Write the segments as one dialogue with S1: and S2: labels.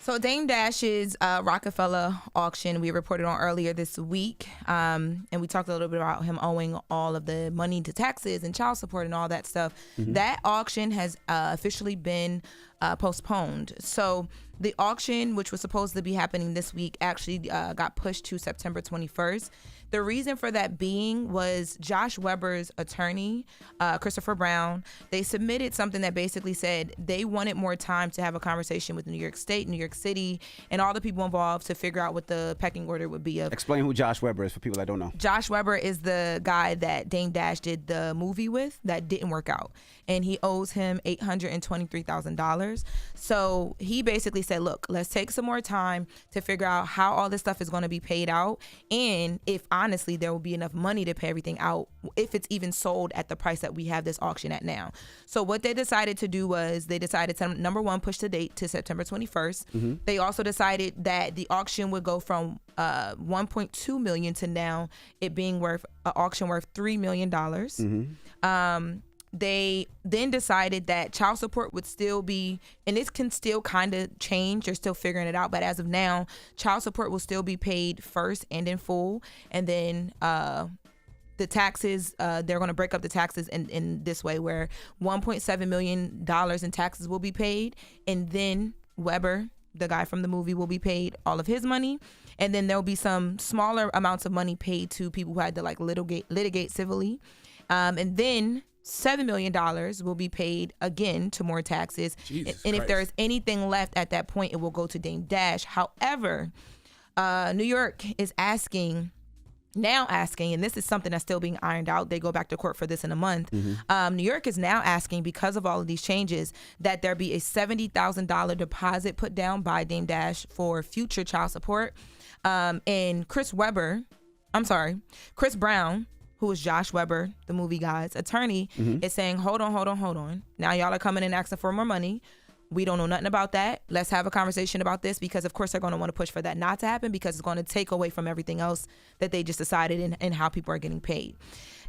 S1: So Dame Dash's Roc-A-Fella auction we reported on earlier this week, and we talked a little bit about him owing all of the money to taxes and child support and all that stuff. That auction has officially been postponed. So the auction, which was supposed to be happening this week, actually got pushed to September 21st. The reason for that being was Josh Weber's attorney, Christopher Brown. They submitted something that basically said they wanted more time to have a conversation with New York State, New York City, and all the people involved to figure out what the pecking order would be.
S2: Explain who Josh Weber is for people that don't know.
S1: Josh Weber is the guy that Dame Dash did the movie with that didn't work out. And he owes him $823,000. So he basically said, look, let's take some more time to figure out how all this stuff is going to be paid out. And if honestly, there will be enough money to pay everything out if it's even sold at the price that we have this auction at now. So what they decided to do was they decided to, number one, push the date to September 21st. They also decided that the auction would go from $1.2 million to now it being worth an auction worth $3 million. They then decided that child support would still be, and this can still kind of change, they're still figuring it out, but as of now, child support will still be paid first and in full, and then the taxes, they're going to break up the taxes in this way, where $1.7 million in taxes will be paid, and then Weber, the guy from the movie, will be paid all of his money, and then there'll be some smaller amounts of money paid to people who had to like litigate civilly, and then $7 million will be paid again to more taxes. And if there's anything left at that point, it will go to Dame Dash. However, New York is asking, and this is something that's still being ironed out. They go back to court for this in a month. New York is now asking, because of all of these changes, that there be a $70,000 deposit put down by Dame Dash for future child support. And Chris Brown, who is Josh Weber, the movie guy's attorney, is saying, hold on. Now y'all are coming and asking for more money. We don't know nothing about that. Let's have a conversation about this, because of course they're going to want to push for that not to happen, because it's going to take away from everything else that they just decided and how people are getting paid.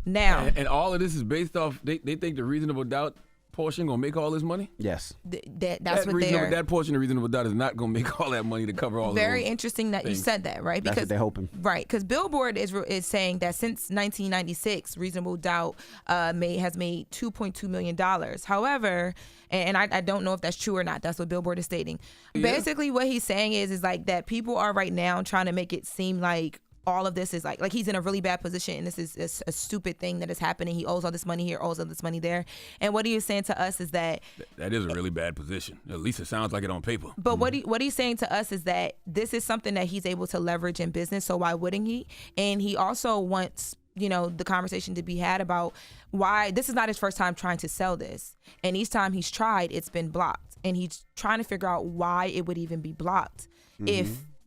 S1: Now,
S3: and all of this is based off, they think the reasonable doubt portion gonna make all this money?
S2: Yes.
S1: That's what they're...
S3: That portion of reasonable doubt is not gonna make all that money to cover all
S1: Very
S3: those
S1: interesting that
S3: things.
S1: you said that, right?
S2: That's what they're hoping.
S1: Right, because Billboard is saying that since 1996, reasonable doubt has made $2.2 million. However, and I don't know if that's true or not. That's what Billboard is stating. Yeah. Basically, what he's saying is like that people are right now trying to make it seem like all of this is like he's in a really bad position, and this is a stupid thing that is happening. He owes all this money here, owes all this money there. And what he is saying to us is that
S3: that is a really bad position. At least it sounds like it on paper.
S1: But what he's saying to us is that this is something that he's able to leverage in business, so why wouldn't he? And he also wants, the conversation to be had about why this is not his first time trying to sell this. And each time he's tried, it's been blocked. And he's trying to figure out why it would even be blocked.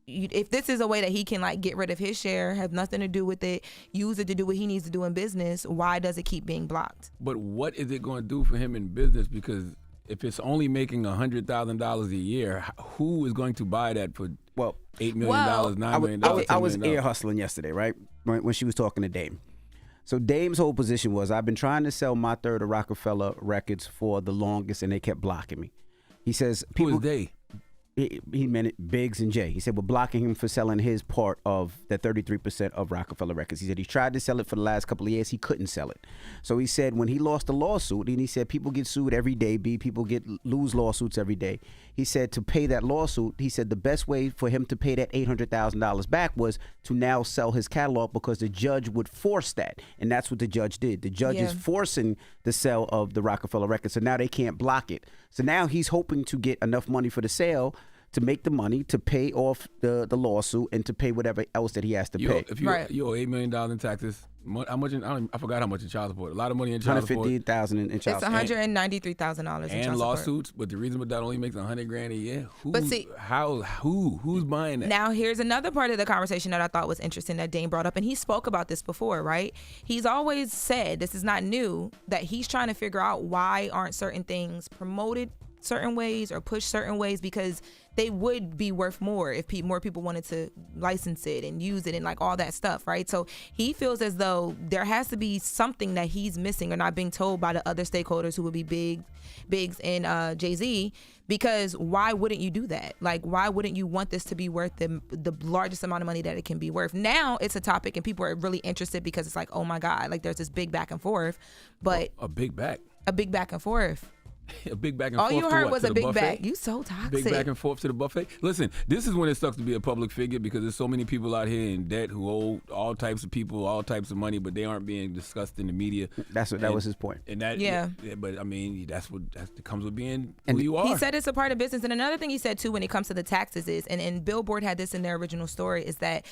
S1: If this is a way that he can like get rid of his share, have nothing to do with it, use it to do what he needs to do in business, why does it keep being blocked?
S3: But what is it going to do for him in business? Because if it's only making $100,000 a year, who is going to buy that for $8 million, $9 million?
S2: I was ear hustling yesterday, right? When she was talking to Dame. So Dame's whole position was, I've been trying to sell my third of Roc-A-Fella records for the longest, and they kept blocking me. He says,
S3: who is they?
S2: He meant it, Biggs and Jay. He said we're blocking him for selling his part of the 33% of Roc-A-Fella Records. He said he tried to sell it for the last couple of years. He couldn't sell it. So he said when he lost the lawsuit, and he said people get sued every day, people lose lawsuits every day. He said to pay that lawsuit, he said the best way for him to pay that $800,000 back was to now sell his catalog, because the judge would force that. And that's what the judge did. The judge is forcing the sale of the Roc-A-Fella Records. So now they can't block it. So now he's hoping to get enough money for the sale to make the money to pay off the lawsuit and to pay whatever else that he has to pay.
S3: If you owe $8 million in taxes, how much? I forgot how much in child support. A lot of money in child support.
S2: $158,000 in child support.
S1: It's $193,000 in child support.
S3: And lawsuits, but the reasonable doubt only makes $100,000 a year. Who's buying that?
S1: Now here's another part of the conversation that I thought was interesting that Dame brought up, and he spoke about this before, right? He's always said, this is not new, that he's trying to figure out why aren't certain things promoted certain ways or push certain ways because they would be worth more if more people wanted to license it and use it and like all that stuff, right? So he feels as though there has to be something that he's missing or not being told by the other stakeholders who would be Biggs and Jay-Z, because why wouldn't you do that? Like, why wouldn't you want this to be worth the largest amount of money that it can be worth? Now it's a topic and people are really interested because it's like, oh my God, like there's this big back and forth, but
S3: a big back
S1: and forth.
S3: A big back and forth.
S1: All you heard was
S3: to
S1: a
S3: the
S1: big
S3: buffet?
S1: back. You so toxic.
S3: Big back and forth to the buffet. Listen, this is when it sucks to be a public figure because there's so many people out here in debt who owe all types of people all types of money, but they aren't being discussed in the media.
S2: That was his point.
S3: And that,
S1: yeah.
S3: But I mean, that comes with being who you are.
S1: He said it's a part of business. And another thing he said too when it comes to the taxes is, and Billboard had this in their original story, is that,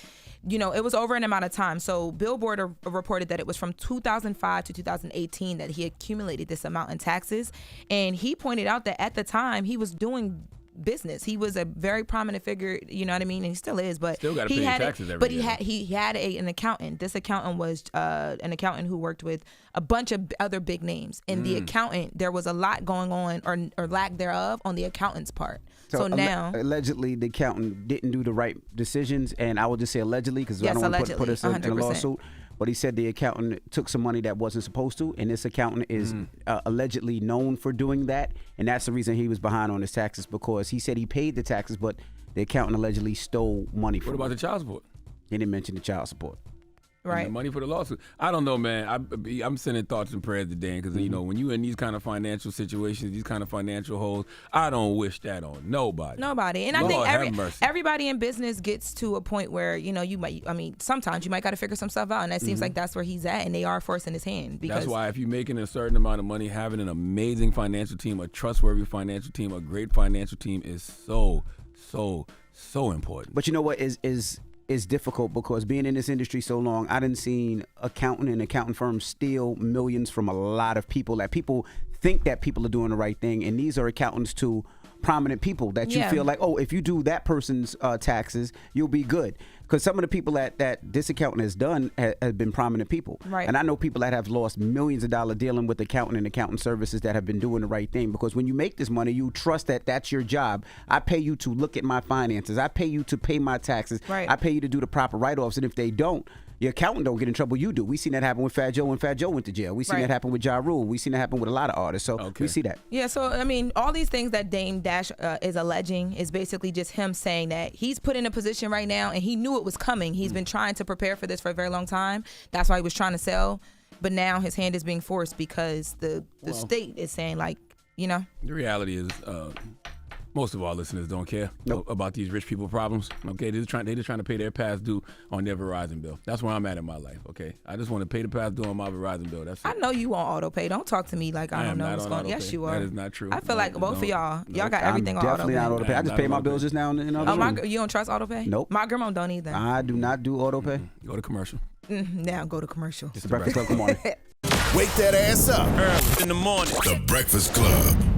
S1: you know, it was over an amount of time. So Billboard reported that it was from 2005 to 2018 that he accumulated this amount in taxes. And he pointed out that at the time he was doing business. He was a very prominent figure, you know what I mean? And he still is, but
S3: still got to pay taxes every year.
S1: But he had an accountant. This accountant was an accountant who worked with a bunch of other big names. And the accountant, there was a lot going on or lack thereof on the accountant's part. So now,
S2: allegedly, the accountant didn't do the right decisions, and I would just say allegedly because I don't want to put us in a lawsuit. But he said the accountant took some money that wasn't supposed to, and this accountant is allegedly known for doing that, and that's the reason he was behind on his taxes, because he said he paid the taxes, but the accountant allegedly stole money from him.
S3: What about the child support?
S2: He didn't mention the child support.
S1: Right.
S3: And the money for the lawsuit. I don't know, man. I'm sending thoughts and prayers to Dan because, you know, when you're in these kind of financial situations, these kind of financial holes, I don't wish that on nobody.
S1: And
S3: Lord,
S1: I think
S3: have
S1: everybody in business gets to a point where, you know, sometimes you might got to figure some stuff out. And that seems like that's where he's at. And they are forcing his hand. Because
S3: that's why if you're making a certain amount of money, having an amazing financial team, a trustworthy financial team, a great financial team is so important.
S2: But you know what is difficult, because being in this industry so long, I done seen accounting firms steal millions from a lot of people. That people think that people are doing the right thing, and these are accountants to prominent people that you feel like, oh, if you do that person's taxes, you'll be good. Because some of the people that this accountant has done have been prominent people.
S1: Right.
S2: And I know people that have lost millions of dollars dealing with accounting and accounting services that have been doing the right thing. Because when you make this money, you trust that that's your job. I pay you to look at my finances. I pay you to pay my taxes.
S1: Right.
S2: I pay you to do the proper write-offs. And if they don't, your accountant don't get in trouble, you do. We seen that happen with Fat Joe when Fat Joe went to jail. We seen that happen with Ja Rule. We seen that happen with a lot of artists. So we see that.
S1: Yeah, so I mean, all these things that Dame Dash is alleging is basically just him saying that he's put in a position right now and he knew it was coming. He's been trying to prepare for this for a very long time. That's why he was trying to sell. But now his hand is being forced because the state is saying, like, you know.
S3: The reality is most of our listeners don't care about these rich people problems. Okay, they're just trying to pay their past due on their Verizon bill. That's where I'm at in my life. Okay, I just want to pay the past due on my Verizon bill. That's it.
S1: I know you on auto pay. Don't talk to me like I don't know what's going on. Yes, you are.
S3: That is not true.
S1: I feel like both of y'all got everything on auto
S2: Definitely
S1: pay.
S2: not auto pay. I just pay my bills just now in the other room.
S1: You don't trust auto pay?
S2: Nope.
S1: My grandma don't either.
S2: I do not do auto pay.
S3: Go to commercial.
S1: Now go to commercial.
S2: It's the Breakfast Club. Good morning.
S4: Wake that ass up early in the morning. The Breakfast Club.